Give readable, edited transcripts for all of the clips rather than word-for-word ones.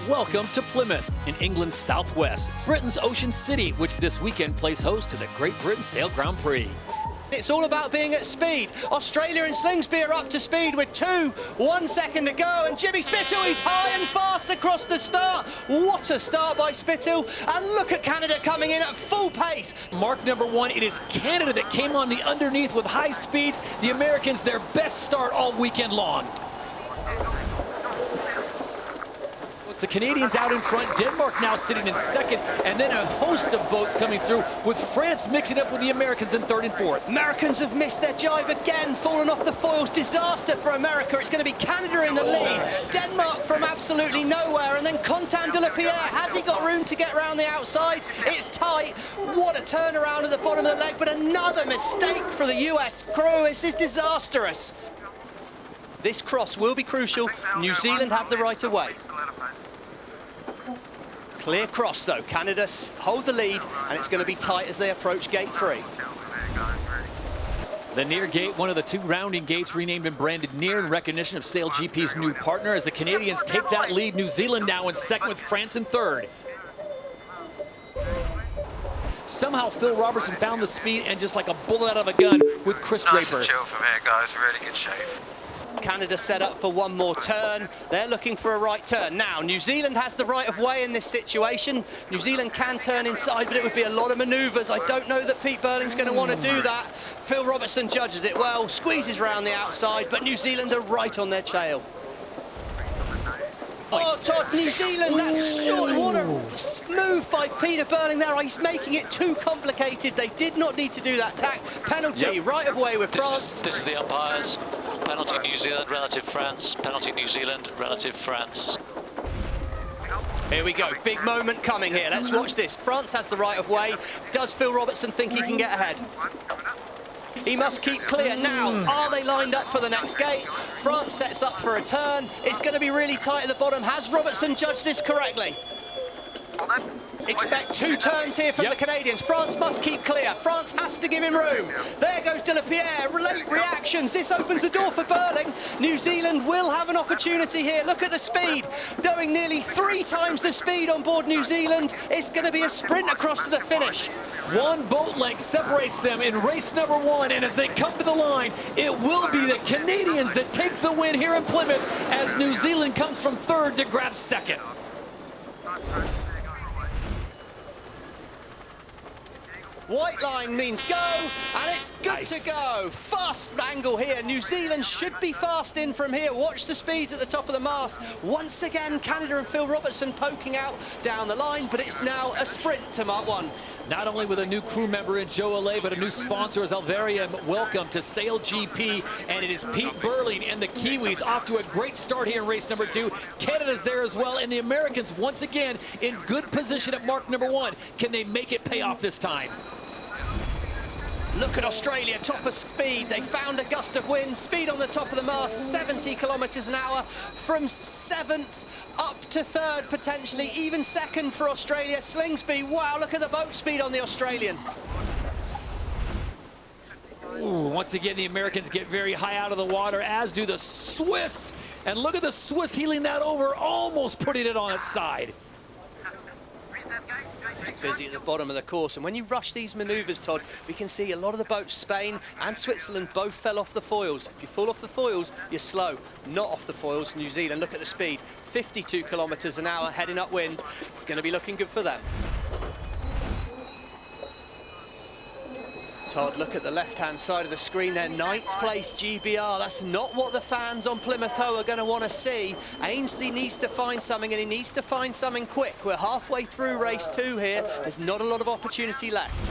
Welcome to Plymouth, in England's southwest, Britain's Ocean City, which this weekend plays host to the Great Britain Sail Grand Prix. It's all about being at speed. Australia and Slingsby are up to speed with 1 second to go, and Jimmy Spittle is high and fast across the start. What a start by Spittle, and look at Canada coming in at full pace. Mark number one, it is Canada that came on the underneath with high speeds. The Americans, their best start all weekend long. The Canadians out in front, Denmark now sitting in second, and then a host of boats coming through, with France mixing up with the Americans in third and fourth. Americans have missed their jibe again, fallen off the foils. Disaster for America. It's going to be Canada in the lead. Denmark from absolutely nowhere, and then Contant de la Pierre. Has he got room to get around the outside? It's tight. What a turnaround at the bottom of the leg, but another mistake for the US crew. This is disastrous. This cross will be crucial. New Zealand have the right of way. Clear cross though, Canada hold the lead, and it's going to be tight as they approach gate 3. The near gate, one of the two rounding gates, renamed and branded near in recognition of SailGP's new partner, as the Canadians take that lead. New Zealand now in second with France in third. Somehow Phil Robertson found the speed, and just like a bullet out of a gun with Chris Draper. Nice and chill from here, guys, really good shape. Canada set up for one more turn. They're looking for a right turn. Now, New Zealand has the right of way in this situation. New Zealand can turn inside, but it would be a lot of manoeuvres. I don't know that Pete Burling's going to want to do that. Phil Robertson judges it well, squeezes around the outside, but New Zealand are right on their tail. Oh, Todd, New Zealand, that's short. What a move by Peter Burling there. He's making it too complicated. They did not need to do that tack. Penalty, right of way with France. This is the umpires. Penalty New Zealand, relative France. Penalty New Zealand, relative France. Here we go, big moment coming here. Let's watch this. France has the right of way. Does Phil Robertson think he can get ahead? He must keep clear now. Are they lined up for the next gate? France sets up for a turn. It's going to be really tight at the bottom. Has Robertson judged this correctly? Expect 2 turns here from the Canadians. France must keep clear. France has to give him room. There goes de la Pierre. Late reactions. This opens the door for Burling. New Zealand will have an opportunity here. Look at the speed. Going nearly 3 times the speed on board New Zealand. It's going to be a sprint across to the finish. One boat length separates them in race number 1, and as they come to the line, it will be the Canadians that take the win here in Plymouth, as New Zealand comes from third to grab second. White line means go, and it's good to go. Fast angle here. New Zealand should be fast in from here. Watch the speeds at the top of the mast. Once again, Canada and Phil Robertson poking out down the line, but it's now a sprint to Mark 1. Not only with a new crew member in Joe Allais, but a new sponsor as Alvaria. Welcome to SailGP, and it is Pete Burling and the Kiwis off to a great start here in race number 2. Canada's there as well, and the Americans once again in good position at mark number 1. Can they make it pay off this time? Look at Australia, top of speed. They found a gust of wind. Speed on the top of the mast, 70 kilometres an hour. From 7th up to 3rd, potentially. Even 2nd for Australia. Slingsby, wow, look at the boat speed on the Australian. Ooh, once again, the Americans get very high out of the water, as do the Swiss. And look at the Swiss heeling that over, almost putting it on its side. It's busy at the bottom of the course, and when you rush these manoeuvres, Todd, we can see a lot of the boats, Spain and Switzerland, both fell off the foils. If you fall off the foils, you're slow. Not off the foils, New Zealand. Look at the speed, 52 kilometres an hour, heading upwind. It's going to be looking good for them. Todd, look at the left-hand side of the screen there, 9th place GBR. That's not what the fans on Plymouth Hoe are going to want to see. Ainsley needs to find something, and he needs to find something quick. We're halfway through race 2 here. There's not a lot of opportunity left.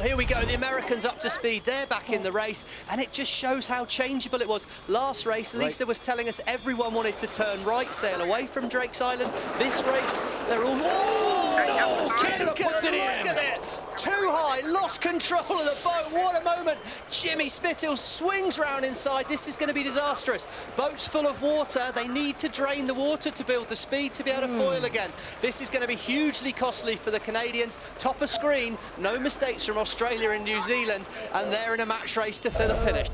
Here we go, the Americans up to speed. They're back in the race, and it just shows how changeable it was. Last race, Lisa was telling us everyone wanted to turn right, sail away from Drake's Island. This race, they're all... Oh, Canada puts it in. Look at it. Too high, lost control of the boat. What a moment. Jimmy Spittle swings round inside. This is going to be disastrous. Boat's full of water. They need to drain the water to build the speed to be able to foil again. This is going to be hugely costly for the Canadians. Top of screen, no mistakes from Australia and New Zealand, and they're in a match race to the finish.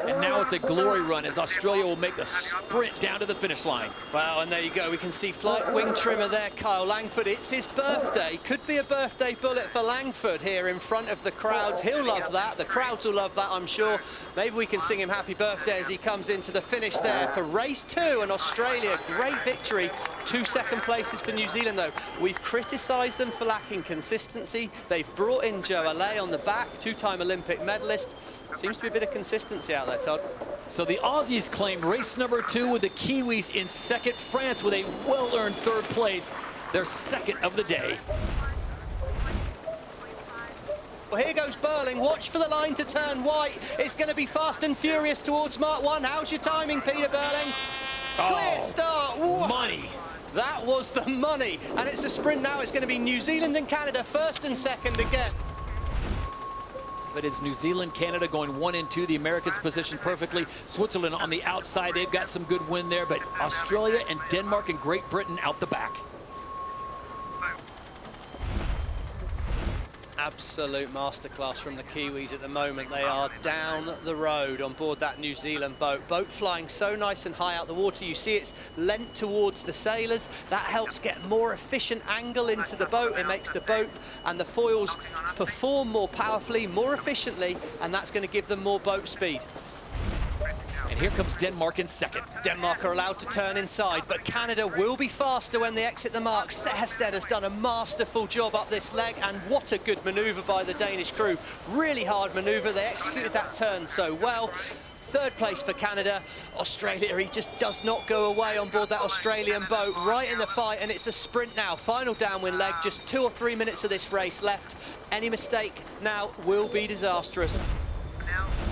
And now it's a glory run as Australia will make a sprint down to the finish line. Well, and there you go. We can see flight wing trimmer there, Kyle Langford. It's his birthday. Could be a birthday bullet for Langford here in front of the crowds. He'll love that. The crowds will love that, I'm sure. Maybe we can sing him happy birthday as he comes into the finish there for race 2. And Australia, great victory. 2 second places for New Zealand, though. We've criticised them for lacking consistency. They've brought in Joe Allais on the back, 2-time Olympic medalist. Seems to be a bit of consistency out there, Todd. So the Aussies claimed race number 2 with the Kiwis in second. France with a well-earned 3rd place, their 2nd of the day. Well, here goes Burling. Watch for the line to turn white. It's going to be fast and furious towards Mark 1. How's your timing, Peter Burling? Clear start. Whoa. Money. That was the money. And it's a sprint now. It's going to be New Zealand and Canada 1st and 2nd again. But it's New Zealand, Canada going 1 and 2. The Americans positioned perfectly. Switzerland on the outside. They've got some good wind there. But Australia and Denmark and Great Britain out the back. Absolute masterclass from the Kiwis at the moment. They are down the road on board that New Zealand boat. Boat flying so nice and high out the water. You see it's lent towards the sailors. That helps get more efficient angle into the boat. It makes the boat and the foils perform more powerfully, more efficiently, and that's going to give them more boat speed. And here comes Denmark in 2nd. Denmark are allowed to turn inside, but Canada will be faster when they exit the mark. Sejersted has done a masterful job up this leg, and what a good manoeuvre by the Danish crew. Really hard manoeuvre. They executed that turn so well. 3rd place for Canada. Australia, he just does not go away on board that Australian boat. Right in the fight, and it's a sprint now. Final downwind leg, just 2 or 3 minutes of this race left. Any mistake now will be disastrous.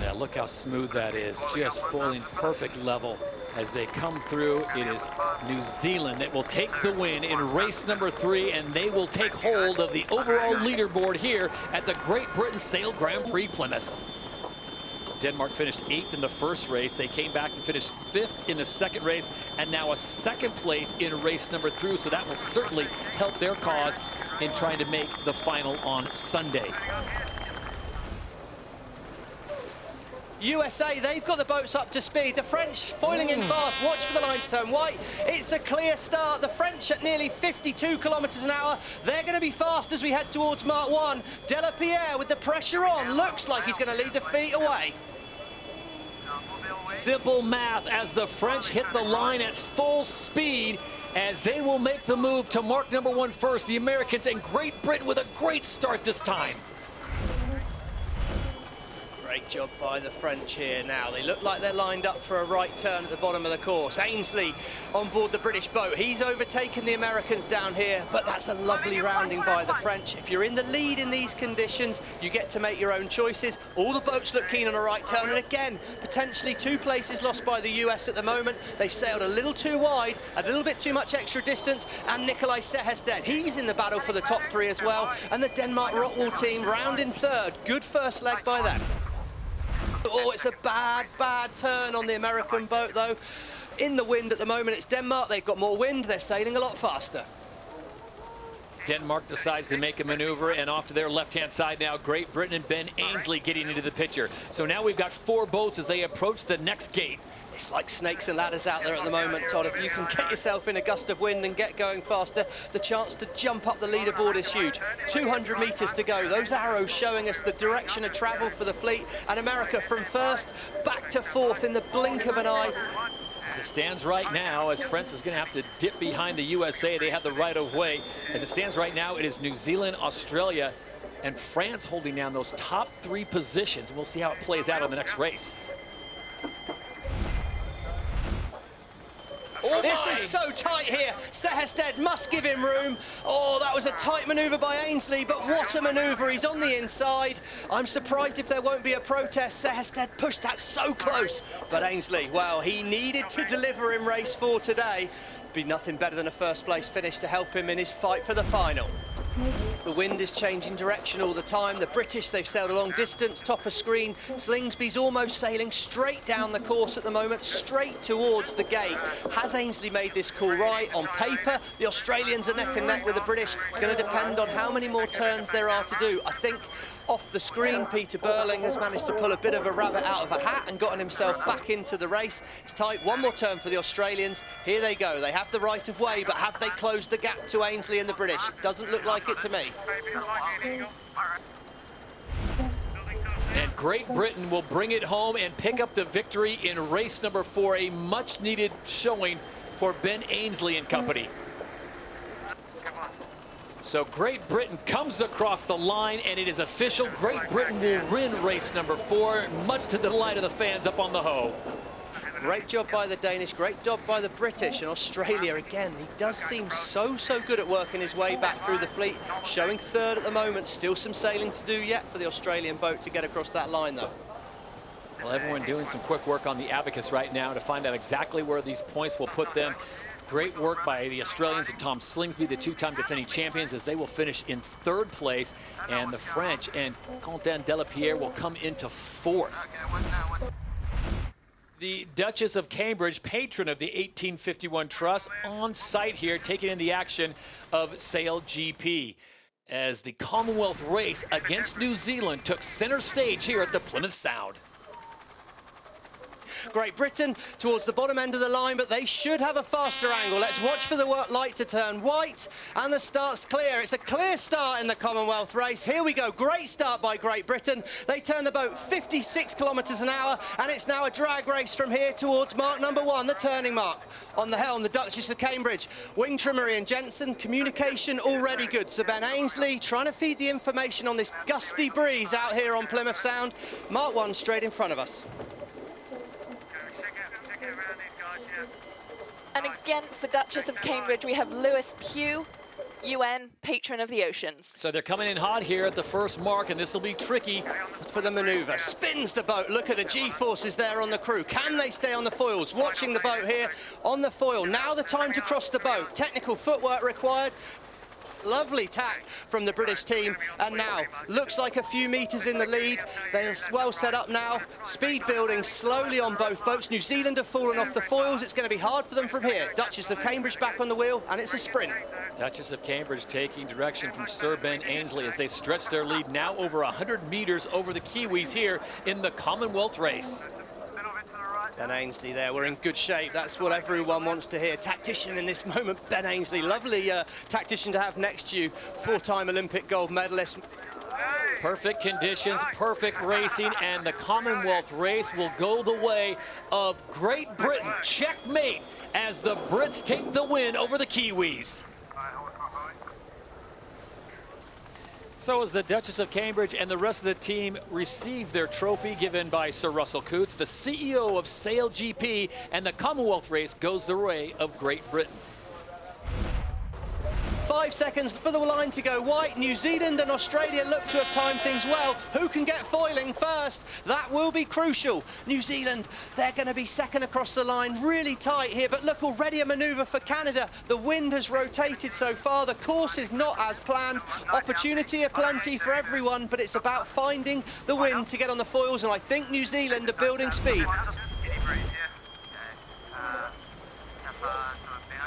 Yeah, look how smooth that is. Just foiling perfect level as they come through. It is New Zealand that will take the win in race number 3, and they will take hold of the overall leaderboard here at the Great Britain Sail Grand Prix Plymouth. Denmark finished 8th in the 1st race. They came back and finished 5th in the 2nd race, and now a 2nd place in race number 3. So that will certainly help their cause in trying to make the final on Sunday. USA, they've got the boats up to speed. The French foiling in fast. Watch for the lines turn white. It's a clear start. The French at nearly 52 kilometres an hour. They're going to be fast as we head towards Mark 1. Delapierre with the pressure on. Looks like he's going to lead the feet away. Simple math as the French hit the line at full speed as they will make the move to mark number 1 first. The Americans and Great Britain with a great start this time. Great job by the French here now. They look like they're lined up for a right turn at the bottom of the course. Ainsley on board the British boat. He's overtaken the Americans down here, but that's a lovely rounding by the French. If you're in the lead in these conditions, you get to make your own choices. All the boats look keen on a right turn, and again, potentially 2 places lost by the US at the moment. They've sailed a little too wide, a little bit too much extra distance, and Nikolaj Sejersted, he's in the battle for the top 3 as well, and the Denmark Rockwool team round in 3rd. Good first leg by them. Oh, it's a bad turn on the American boat, though. In the wind at the moment, it's Denmark. They've got more wind. They're sailing a lot faster. Denmark decides to make a maneuver, and off to their left-hand side now, Great Britain and Ben Ainsley getting into the picture. So now we've got 4 boats as they approach the next gate. It's like snakes and ladders out there at the moment, Todd. If you can get yourself in a gust of wind and get going faster, the chance to jump up the leaderboard is huge. 200 metres to go. Those arrows showing us the direction of travel for the fleet. And America from 1st back to 4th in the blink of an eye. As it stands right now, as France is going to have to dip behind the USA, they have the right of way. As it stands right now, it is New Zealand, Australia, and France holding down those top 3 positions. And we'll see how it plays out on the next race. Oh, this is so tight here. Sejersted must give him room. Oh, that was a tight manoeuvre by Ainsley, but what a manoeuvre. He's on the inside. I'm surprised if there won't be a protest. Sejersted pushed that so close. But Ainsley, well, he needed to deliver in race 4 today. Be nothing better than a 1st place finish to help him in his fight for the final. The wind is changing direction all the time. The British, they've sailed a long distance, top of screen. Slingsby's almost sailing straight down the course at the moment, straight towards the gate. Has Ainsley made this call right? On paper, the Australians are neck and neck with the British. It's going to depend on how many more turns there are to do. I think off the screen, Peter Burling has managed to pull a bit of a rabbit out of a hat and gotten himself back into the race. It's tight. One more turn for the Australians. Here they go. They have the right of way, but have they closed the gap to Ainsley and the British? Doesn't look like it to me. And Great Britain will bring it home and pick up the victory in race number 4, a much-needed showing for Ben Ainsley and company. So Great Britain comes across the line, and it is official. Great Britain will win race number 4, much to the delight of the fans up on the Hoe. Great job by the Danish, great job by the British, and Australia again. He does seem so good at working his way back through the fleet, showing third at the moment. Still some sailing to do yet for the Australian boat to get across that line, though. Well, everyone doing some quick work on the abacus right now to find out exactly where these points will put them. Great work by the Australians and Tom Slingsby, the two-time defending champions, as they will finish in 3rd place. And the French and Quentin Delapierre will come into 4th. The Duchess of Cambridge, patron of the 1851 Trust, on site here, taking in the action of SailGP, as the Commonwealth race against New Zealand took center stage here at the Plymouth Sound. Great Britain towards the bottom end of the line, but they should have a faster angle. Let's watch for the light to turn white, and the start's clear. It's a clear start in the Commonwealth race. Here we go. Great start by Great Britain. They turn the boat 56 kilometres an hour, and it's now a drag race from here towards mark number 1, the turning mark. On the helm, the Duchess of Cambridge. Wing trimmery and Jensen. Communication already good. So Ben Ainsley trying to feed the information on this gusty breeze out here on Plymouth Sound. Mark 1 straight in front of us. And against the Duchess of Cambridge, we have Lewis Pugh, UN, patron of the oceans. So they're coming in hot here at the first mark, and this will be tricky. For the manoeuvre, spins the boat. Look at the G-forces there on the crew. Can they stay on the foils? Watching the boat here on the foil. Now the time to cross the boat. Technical footwork required. Lovely tack from the British team, and now looks like a few metres in the lead. They're well set up now. Speed building slowly on both boats. New Zealand have fallen off the foils. It's going to be hard for them from here. Duchess of Cambridge back on the wheel, and it's a sprint. Duchess of Cambridge taking direction from Sir Ben Ainsley as they stretch their lead now over 100 meters over the Kiwis here in the Commonwealth race. Ben Ainsley there, we're in good shape. That's what everyone wants to hear. Tactician in this moment, Ben Ainsley. Lovely tactician to have next to you. 4-time Olympic gold medalist. Perfect conditions, perfect racing, and the Commonwealth race will go the way of Great Britain. Checkmate as the Brits take the win over the Kiwis. So as the Duchess of Cambridge and the rest of the team receive their trophy given by Sir Russell Coutts, the CEO of SailGP, and the Commonwealth race goes the way of Great Britain. 5 seconds for the line to go white. New Zealand and Australia look to have timed things well. Who can get foiling first? That will be crucial. New Zealand, they're going to be second across the line. Really tight here, but look, already a manoeuvre for Canada. The wind has rotated so far. The course is not as planned. Opportunity aplenty for everyone, but it's about finding the wind to get on the foils, and I think New Zealand are building speed.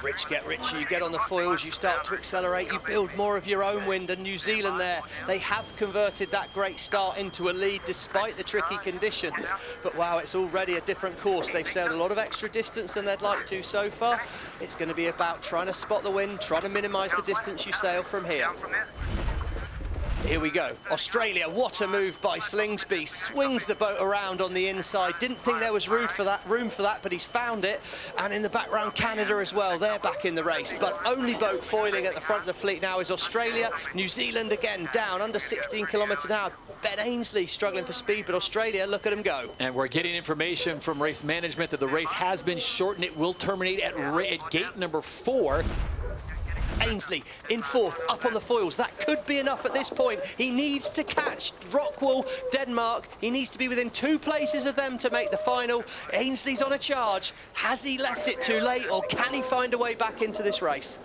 Rich get richer, you get on the foils, you start to accelerate, you build more of your own wind, and New Zealand there, they have converted that great start into a lead despite the tricky conditions. But wow, it's already a different course. They've sailed a lot of extra distance than they'd like to so far. It's going to be about trying to spot the wind, trying to minimise the distance you sail from here. Here we go. Australia, what a move by Slingsby. Swings the boat around on the inside. Didn't think there was room for that, but he's found it. And in the background, Canada as well. They're back in the race. But only boat foiling at the front of the fleet now is Australia. New Zealand again down under 16 kilometres an hour. Ben Ainsley struggling for speed, but Australia, look at him go. And we're getting information from race management that the race has been shortened. It will terminate at gate number 4. Ainsley in 4th, up on the foils. That could be enough at this point. He needs to catch Rockwool, Denmark. He needs to be within 2 places of them to make the final. Ainsley's on a charge. Has he left it too late, or can he find a way back into this race?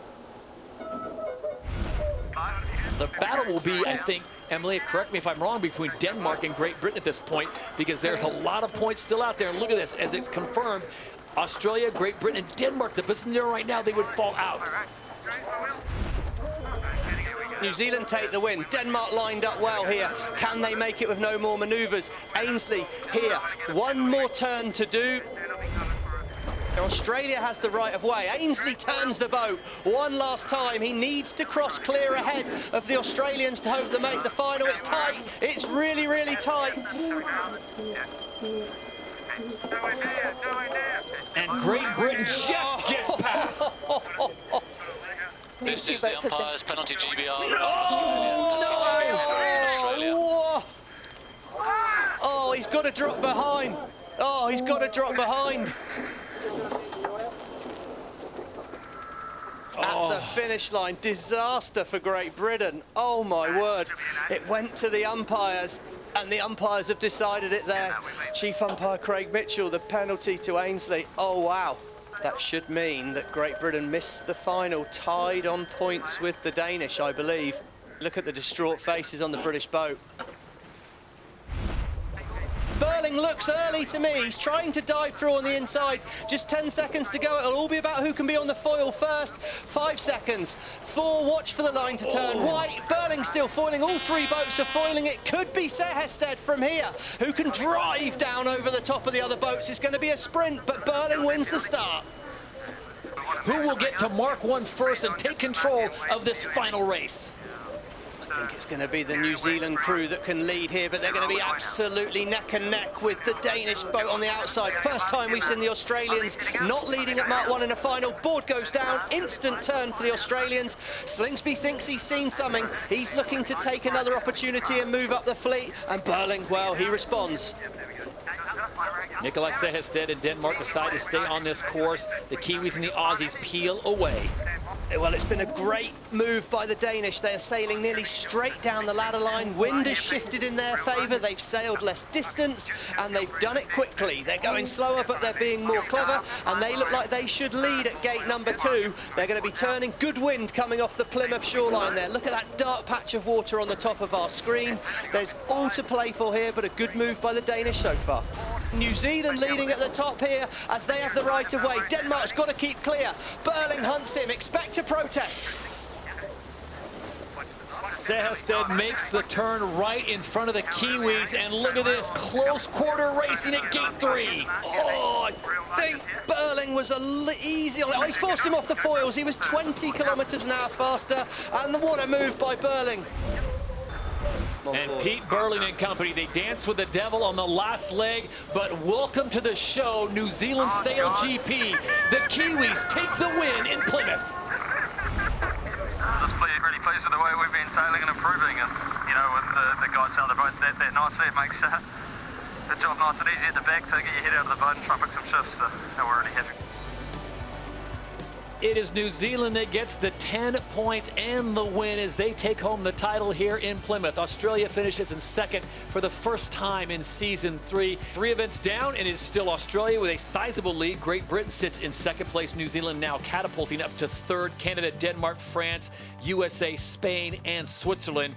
The battle will be, I think, Emily, correct me if I'm wrong, between Denmark and Great Britain at this point, because there's a lot of points still out there. And look at this, as it's confirmed, Australia, Great Britain, and Denmark, the position they're right now, they would fall out. New Zealand take the win. Denmark lined up well here. Can they make it with no more manoeuvres? Ainsley here. One more turn to do. Australia has the right of way. Ainsley turns the boat one last time. He needs to cross clear ahead of the Australians to hope to make the final. It's tight. It's really, really tight. And Great Britain just gets past. These two This is the boats have been... umpire's penalty GBR. Oh, he's got to drop behind. Oh, he's got to drop behind. At the finish line, disaster for Great Britain. Oh my word, it went to the umpires and the umpires have decided it there. Chief umpire Craig Mitchell, the penalty to Ainsley. Oh wow, that should mean that Great Britain missed the final, tied on points with the Danish, I believe. Look at the distraught faces on the British boat. Burling looks early to me. He's trying to dive through on the inside. Just 10 seconds to go. It'll all be about who can be on the foil first. 5 seconds. 4, watch for the line to turn. White, Burling still foiling. All 3 boats are foiling. It could be Sehested from here, who can drive down over the top of the other boats. It's going to be a sprint, but Burling wins the start. Who will get to mark one first and take control of this final race? I think it's going to be the New Zealand crew that can lead here, but they're going to be absolutely neck and neck with the Danish boat on the outside. First time we've seen the Australians not leading at Mark 1 in a final. Board goes down, instant turn for the Australians. Slingsby thinks he's seen something. He's looking to take another opportunity and move up the fleet, and Burling, well, he responds. Nikolai Sehested and Denmark decide to stay on this course. The Kiwis and the Aussies peel away. Well, it's been a great move by the Danish. They are sailing nearly straight down the ladder line. Wind has shifted in their favour. They've sailed less distance, and they've done it quickly. They're going slower, but they're being more clever, and they look like they should lead at gate number 2. They're going to be turning. Good wind coming off the Plymouth shoreline there. Look at that dark patch of water on the top of our screen. There's all to play for here, but a good move by the Danish so far. New Zealand leading at the top here as they have the right of way. Denmark's got to keep clear. Burling hunts him. Expect a protest. Sehested makes the turn right in front of the Kiwis, and look at this, close quarter racing at gate 3. Oh, I think Burling was easy on it. Oh, he's forced him off the foils. He was 20 kilometres an hour faster, and what a move by Burling. And Pete Burling and company, they danced with the devil on the last leg, but welcome to the show, New Zealand SailGP. The Kiwis take the win in Plymouth. Just really pleased with the way we've been sailing and improving, and you know, with the guys out of the boat that nicely, it makes the job nice and easy at the back to get your head out of the boat and try and pick some shifts. So we're really happy. It is New Zealand that gets the 10 points and the win as they take home the title here in Plymouth. Australia finishes in second for the first time in season 3. 3 events down, and it is still Australia with a sizable lead. Great Britain sits in second place. New Zealand now catapulting up to third. Canada, Denmark, France, USA, Spain, and Switzerland